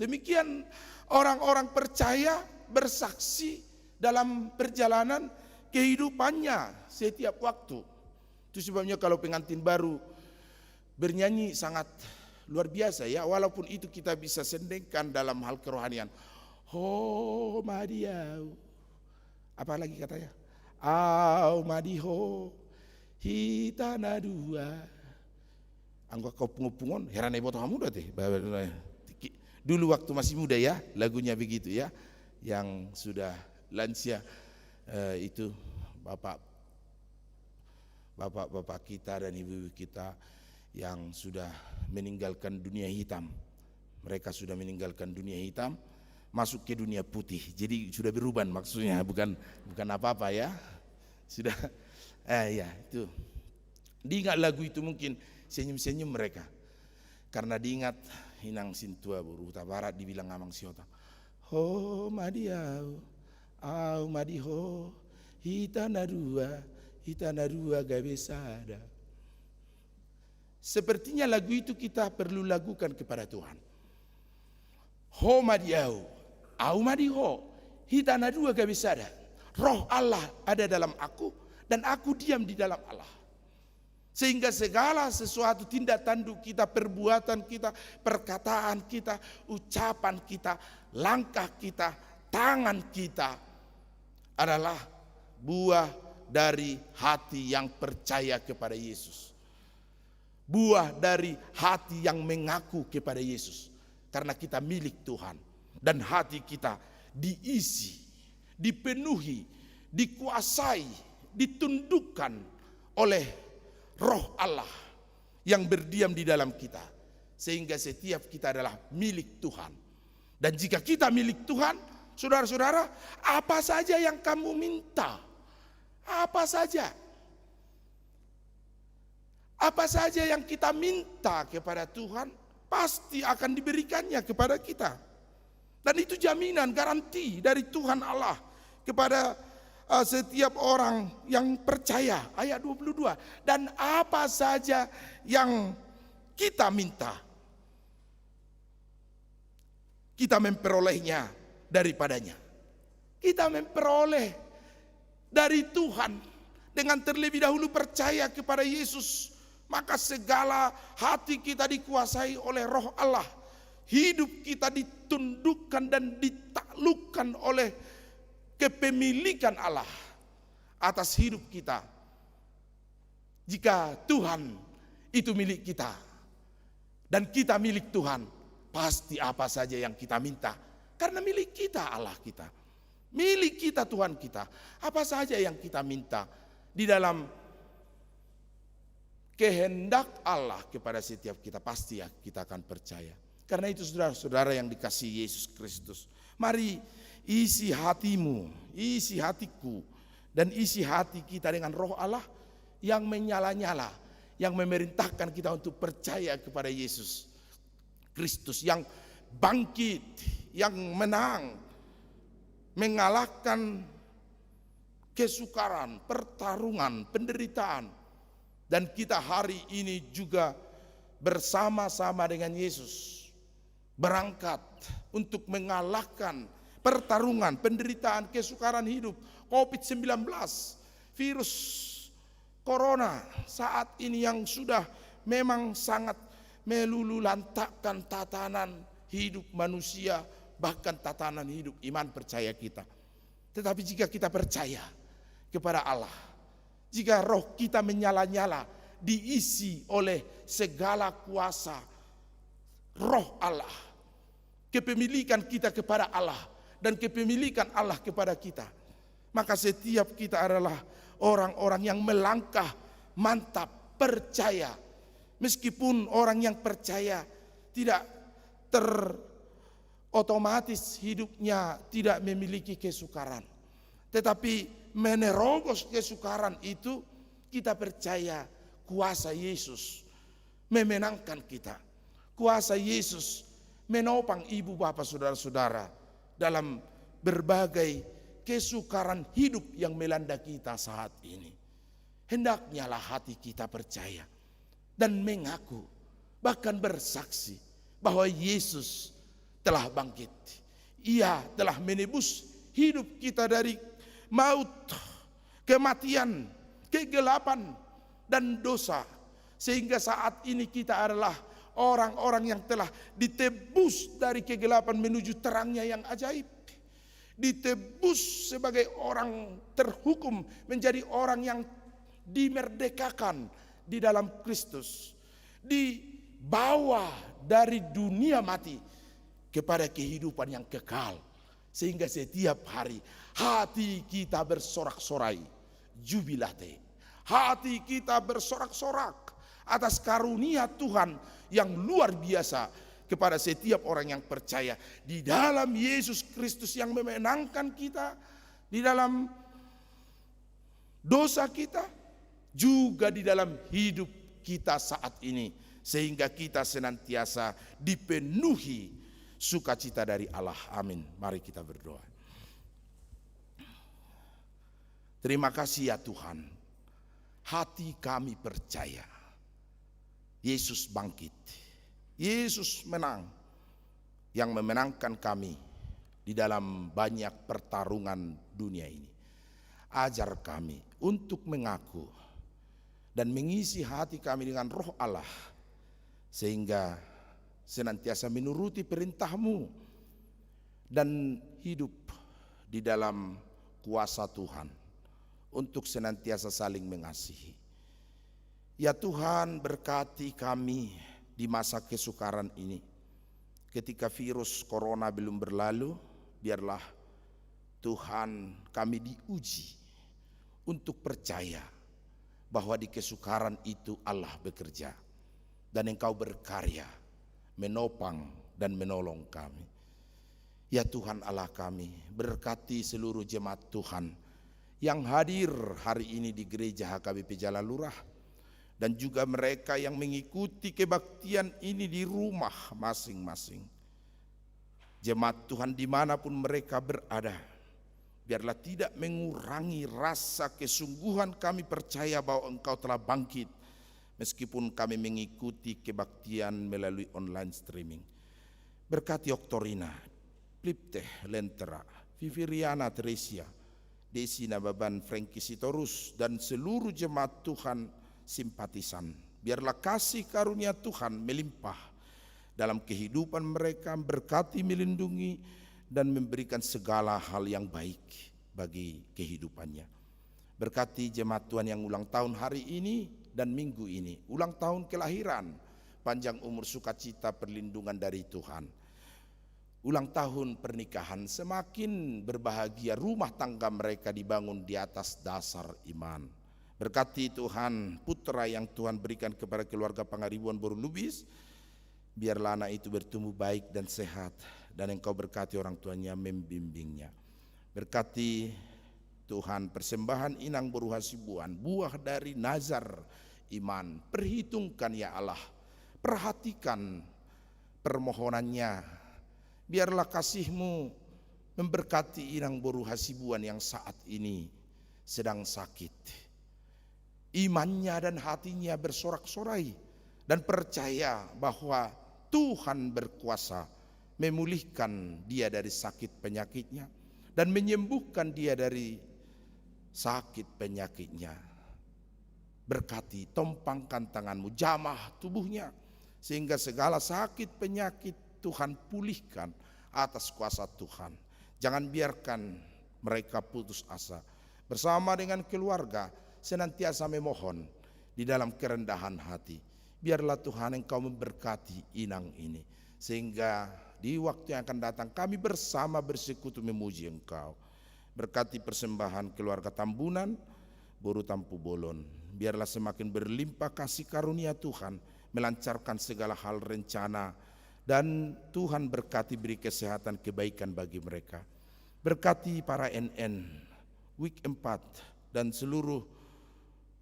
demikian orang-orang percaya bersaksi dalam perjalanan kehidupannya setiap waktu. Itu sebabnya kalau pengantin baru bernyanyi sangat luar biasa ya, walaupun itu kita bisa sendengkan dalam hal kerohanian. Ho madiau, apa lagi katanya? Au madiho hitana dua. Anggo kau pungun heran ibu kamu muda teh. Dulu waktu masih muda ya, lagunya begitu ya. Yang sudah lansia itu bapak kita dan ibu kita yang sudah meninggalkan dunia hitam. Mereka sudah meninggalkan dunia hitam, masuk ke dunia putih. Jadi sudah berubah maksudnya, bukan apa-apa ya. Sudah ya itu. Diingat lagu itu mungkin senyum-senyum mereka. Karena diingat hinang sintua buru barat dibilang ngamang siota. Ho madiau, au madiho, hitana dua gabesada. Sepertinya lagu itu kita perlu lakukan kepada Tuhan. Ho madiau, au madiho, hitana dua gabesada. Roh Allah ada dalam aku dan aku diam di dalam Allah. Sehingga segala sesuatu tindak tanduk kita, perbuatan kita, perkataan kita, ucapan kita, langkah kita, tangan kita adalah buah dari hati yang percaya kepada Yesus. Buah dari hati yang mengaku kepada Yesus. Karena kita milik Tuhan. Dan hati kita diisi, dipenuhi, dikuasai, ditundukkan oleh Roh Allah yang berdiam di dalam kita. Sehingga setiap kita adalah milik Tuhan. Dan jika kita milik Tuhan, saudara-saudara, apa saja yang kamu minta, apa saja yang kita minta kepada Tuhan, pasti akan diberikannya kepada kita. Dan itu jaminan, garansi dari Tuhan Allah kepada setiap orang yang percaya. Ayat 22. Dan apa saja yang kita minta, kita memperolehnya daripadanya. Kita memperoleh dari Tuhan dengan terlebih dahulu percaya kepada Yesus. Maka segala hati kita dikuasai oleh Roh Allah. Hidup kita ditundukkan dan ditaklukkan oleh kepemilikan Allah atas hidup kita. Jika Tuhan itu milik kita dan kita milik Tuhan, pasti apa saja yang kita minta, karena milik kita Allah kita, milik kita Tuhan kita. Apa saja yang kita minta di dalam kehendak Allah kepada setiap kita, pasti ya kita akan percaya. Karena itu saudara-saudara yang dikasihi Yesus Kristus, mari isi hatimu, isi hatiku, dan isi hati kita dengan Roh Allah yang menyala-nyala, yang memerintahkan kita untuk percaya kepada Yesus Kristus yang bangkit, yang menang, mengalahkan kesukaran, pertarungan, penderitaan. Dan kita hari ini juga bersama-sama dengan Yesus berangkat untuk mengalahkan pertarungan, penderitaan, kesukaran hidup, COVID-19, virus corona saat ini yang sudah memang sangat melululantakkan tatanan hidup manusia, bahkan tatanan hidup iman percaya kita. Tetapi jika kita percaya kepada Allah, jika roh kita menyala-nyala, diisi oleh segala kuasa Roh Allah, kepemilikan kita kepada Allah dan kepemilikan Allah kepada kita, maka setiap kita adalah orang-orang yang melangkah mantap, percaya. Meskipun orang yang percaya tidak otomatis hidupnya tidak memiliki kesukaran, tetapi menerobos kesukaran itu kita percaya kuasa Yesus memenangkan kita. Kuasa Yesus menopang ibu bapak saudara-saudara dalam berbagai kesukaran hidup yang melanda kita saat ini. Hendaknyalah hati kita percaya dan mengaku, bahkan bersaksi bahwa Yesus telah bangkit. Ia telah menebus hidup kita dari maut, kematian, kegelapan, dan dosa. Sehingga saat ini kita adalah orang-orang yang telah ditebus dari kegelapan menuju terangnya yang ajaib. Ditebus sebagai orang terhukum menjadi orang yang dimerdekakan di dalam Kristus. Dibawa dari dunia mati kepada kehidupan yang kekal. Sehingga setiap hari hati kita bersorak-sorai, jubilate. Hati kita bersorak-sorak atas karunia Tuhan yang luar biasa kepada setiap orang yang percaya di dalam Yesus Kristus yang memenangkan kita di dalam dosa kita, juga di dalam hidup kita saat ini, sehingga kita senantiasa dipenuhi sukacita dari Allah. Amin. Mari kita berdoa. Terima kasih ya Tuhan, hati kami percaya Yesus bangkit, Yesus menang, yang memenangkan kami di dalam banyak pertarungan dunia ini. Ajar kami untuk mengaku dan mengisi hati kami dengan Roh Allah, sehingga senantiasa menuruti perintah-Mu dan hidup di dalam kuasa Tuhan untuk senantiasa saling mengasihi. Ya Tuhan, berkati kami di masa kesukaran ini. Ketika virus corona belum berlalu, biarlah Tuhan kami diuji untuk percaya bahwa di kesukaran itu Allah bekerja dan Engkau berkarya menopang dan menolong kami. Ya Tuhan Allah kami, berkati seluruh jemaat Tuhan yang hadir hari ini di gereja HKBP Jalan Lurah, dan juga mereka yang mengikuti kebaktian ini di rumah masing-masing. Jemaat Tuhan dimanapun mereka berada, biarlah tidak mengurangi rasa kesungguhan kami percaya bahwa Engkau telah bangkit, meskipun kami mengikuti kebaktian melalui online streaming. Berkati Oktorina, Plipteh Lentera, Viviriana Teresia, Desi Nababan Frankie Sitorus, dan seluruh jemaat Tuhan simpatisan. Biarlah kasih karunia Tuhan melimpah dalam kehidupan mereka, berkati, melindungi, dan memberikan segala hal yang baik bagi kehidupannya. Berkati jemaat Tuhan yang ulang tahun hari ini dan minggu ini, ulang tahun kelahiran, panjang umur, sukacita, perlindungan dari Tuhan. Ulang tahun pernikahan, semakin berbahagia rumah tangga mereka dibangun di atas dasar iman. Berkati Tuhan putra yang Tuhan berikan kepada keluarga Pangaribuan Boru Lubis, Biarlah anak itu bertumbuh baik dan sehat, dan Engkau berkati orang tuanya membimbingnya. Berkati Tuhan persembahan inang Boru Hasibuan, buah dari nazar iman. Perhitungkan ya Allah, perhatikan permohonannya. Biarlah kasih-Mu memberkati inang Boru Hasibuan yang saat ini sedang sakit. Imannya dan hatinya bersorak-sorai dan percaya bahwa Tuhan berkuasa memulihkan dia dari sakit penyakitnya dan menyembuhkan dia dari sakit penyakitnya. Berkati, tompangkan tangan-Mu, jamah tubuhnya, sehingga segala sakit penyakit Tuhan pulihkan atas kuasa Tuhan. Jangan biarkan mereka putus asa. Bersama dengan keluarga senantiasa memohon di dalam kerendahan hati. Biarlah Tuhan Engkau memberkati inang ini, sehingga di waktu yang akan datang kami bersama bersekutu memuji Engkau. Berkati persembahan keluarga Tambunan, Boru Tampu Bolon. Biarlah semakin berlimpah kasih karunia Tuhan, melancarkan segala hal rencana, dan Tuhan berkati beri kesehatan kebaikan bagi mereka. Berkati para NN, Week 4, dan seluruh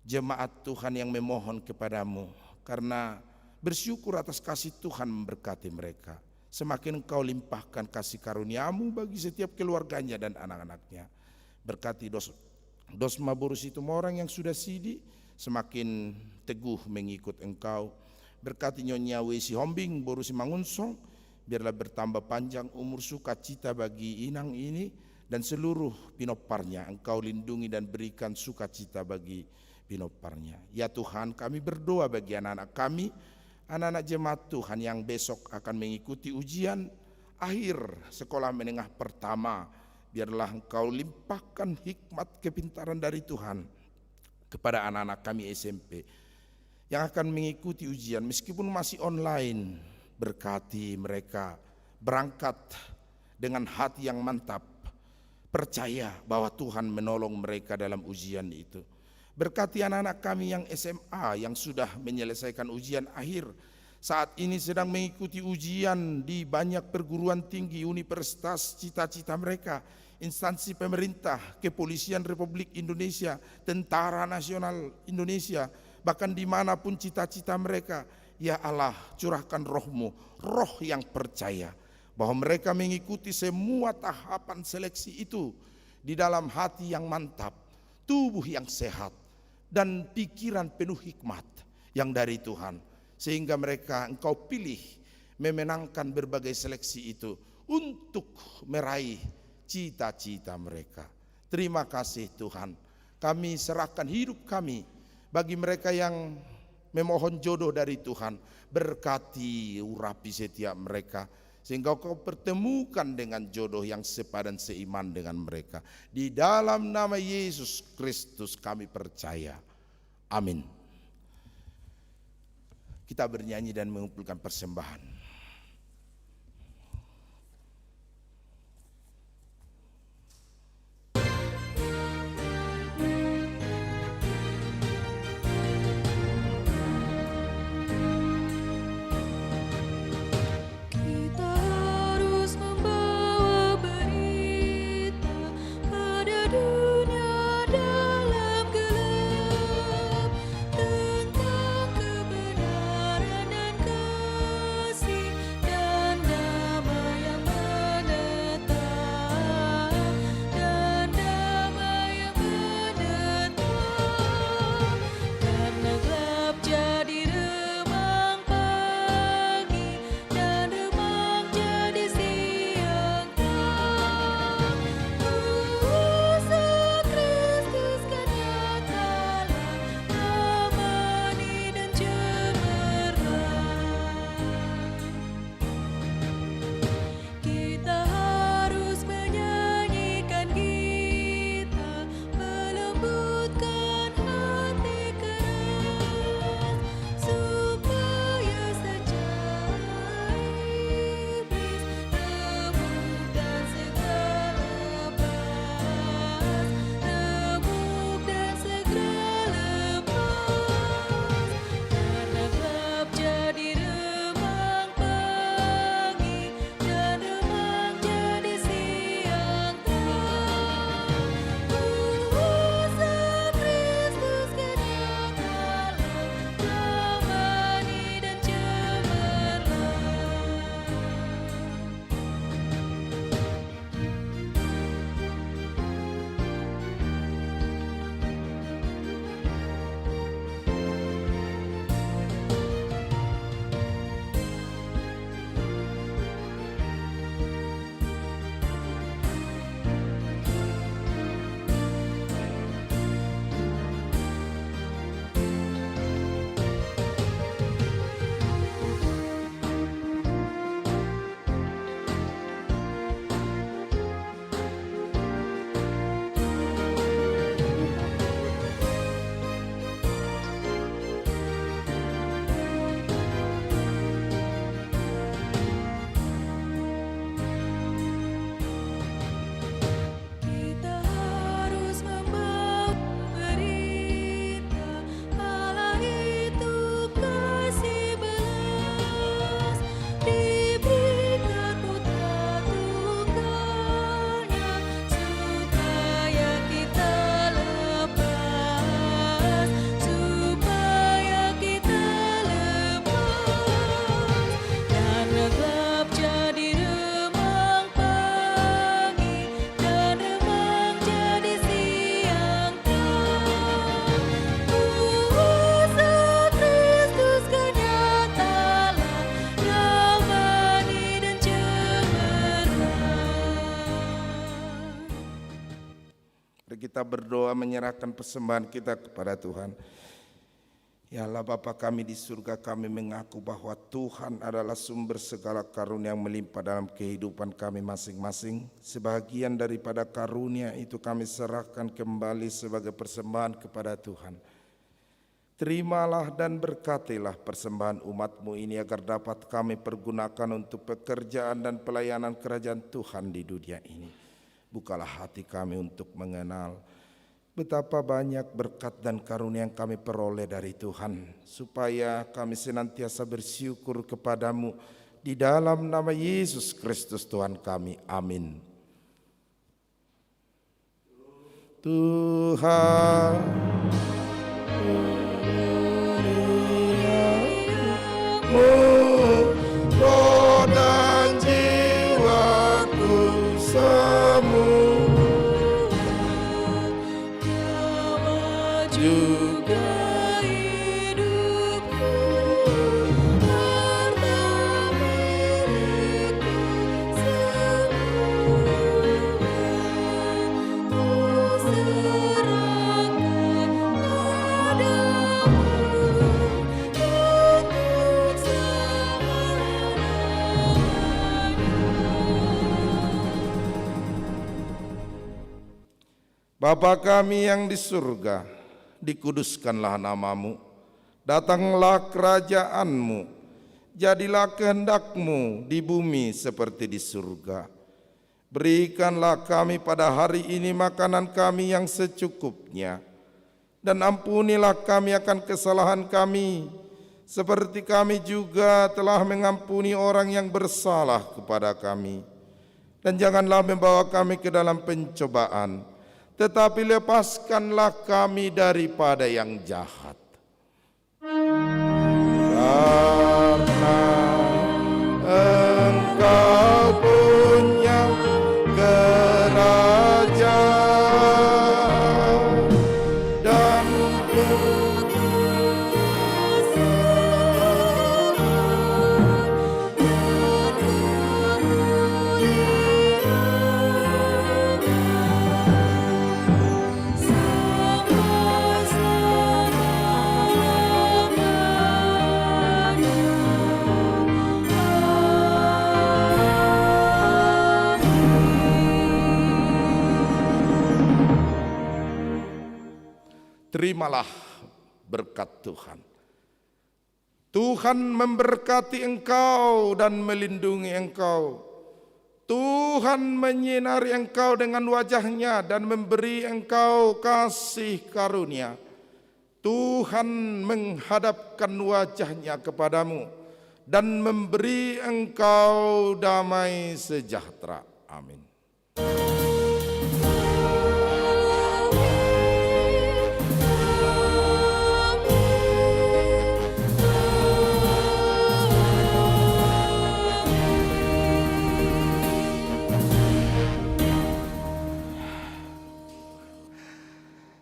jemaat Tuhan yang memohon kepadamu, karena bersyukur atas kasih Tuhan memberkati mereka. Semakin Engkau limpahkan kasih karunia-Mu bagi setiap keluarganya dan anak-anaknya. Berkati Dosma Boru Situmorang yang sudah sidi, semakin teguh mengikut Engkau. Berkati Nyonya Wesi Hombing Boru Simangunsong, biarlah bertambah panjang umur sukacita bagi inang ini dan seluruh pinoparnya. Engkau lindungi dan berikan sukacita bagi pinoparnya. Ya Tuhan, kami berdoa bagi anak-anak kami, anak-anak jemaat Tuhan yang besok akan mengikuti ujian akhir sekolah menengah pertama. Biarlah Engkau limpahkan hikmat kepintaran dari Tuhan kepada anak-anak kami SMP yang akan mengikuti ujian meskipun masih online. Berkati mereka berangkat dengan hati yang mantap, percaya bahwa Tuhan menolong mereka dalam ujian itu. Berkati anak-anak kami yang SMA yang sudah menyelesaikan ujian akhir, saat ini sedang mengikuti ujian di banyak perguruan tinggi, universitas, cita-cita mereka, instansi pemerintah, kepolisian Republik Indonesia, Tentara Nasional Indonesia, bahkan dimanapun cita-cita mereka. Ya Allah, curahkan roh-Mu, roh yang percaya bahwa mereka mengikuti semua tahapan seleksi itu di dalam hati yang mantap, tubuh yang sehat, dan pikiran penuh hikmat yang dari Tuhan, sehingga mereka Engkau pilih memenangkan berbagai seleksi itu untuk meraih cita-cita mereka. Terima kasih Tuhan, kami serahkan hidup kami bagi mereka yang memohon jodoh dari Tuhan. Berkati, urapi setiap mereka, sehingga Kau pertemukan dengan jodoh yang sepadan seiman dengan mereka. Di dalam nama Yesus Kristus kami percaya. Amin. Kita bernyanyi dan mengumpulkan persembahan. Tentang kebenaran dan kasih Mari kita berdoa menyerahkan persembahan kita kepada Tuhan. Ya Allah Bapa kami di surga, kami mengaku bahwa Tuhan adalah sumber segala karunia yang melimpah dalam kehidupan kami masing-masing. Sebagian daripada karunia itu kami serahkan kembali sebagai persembahan kepada Tuhan. Terimalah dan berkatilah persembahan umat-Mu ini agar dapat kami pergunakan untuk pekerjaan dan pelayanan kerajaan Tuhan di dunia ini. Bukalah hati kami untuk mengenal betapa banyak berkat dan karunia yang kami peroleh dari Tuhan, supaya kami senantiasa bersyukur kepadamu di dalam nama Yesus Kristus Tuhan kami. Amin. Tuhan, roh dan jiwaku semua juga hidupku harta milikku semua ku serahkan padamu untuk selamanya. Bapa kami yang di surga, dikuduskanlah namamu, datanglah kerajaanmu, jadilah kehendak-Mu di bumi seperti di surga. Berikanlah kami pada hari ini makanan kami yang secukupnya, dan ampunilah kami akan kesalahan kami, seperti kami juga telah mengampuni orang yang bersalah kepada kami. Dan janganlah membawa kami ke dalam pencobaan, tetapi lepaskanlah kami daripada yang jahat. Karena Engkau punya kerajaan dan terimalah berkat Tuhan. Tuhan memberkati engkau dan melindungi engkau. Tuhan menyinari engkau dengan wajah-Nya dan memberi engkau kasih karunia. Tuhan menghadapkan wajah-Nya kepadamu dan memberi engkau damai sejahtera. Amin.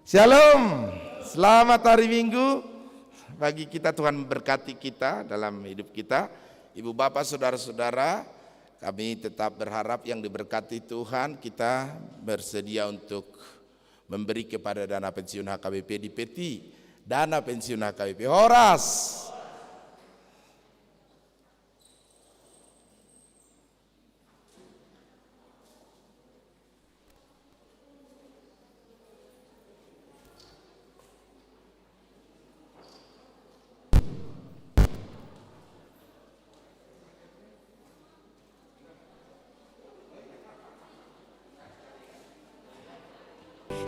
Shalom, selamat hari Minggu. Bagi kita Tuhan memberkati kita dalam hidup kita. Ibu bapak saudara-saudara, kami tetap berharap yang diberkati Tuhan, kita bersedia untuk memberi kepada dana pensiun HKBP di Peti. Dana pensiun HKBP Horas.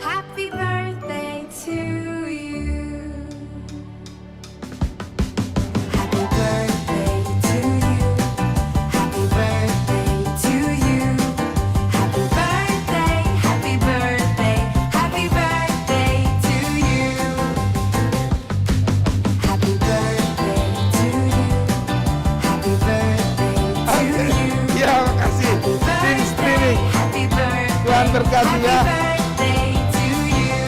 Happy birthday to you. Happy birthday to you. Happy birthday to you. Happy birthday, happy birthday, happy birthday to you. Happy birthday to you. Happy birthday to you. Ya, makasih. Tim streaming. Happy birthday. Tuhan berkati ya. Happy birthday to you.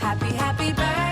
Happy, happy birthday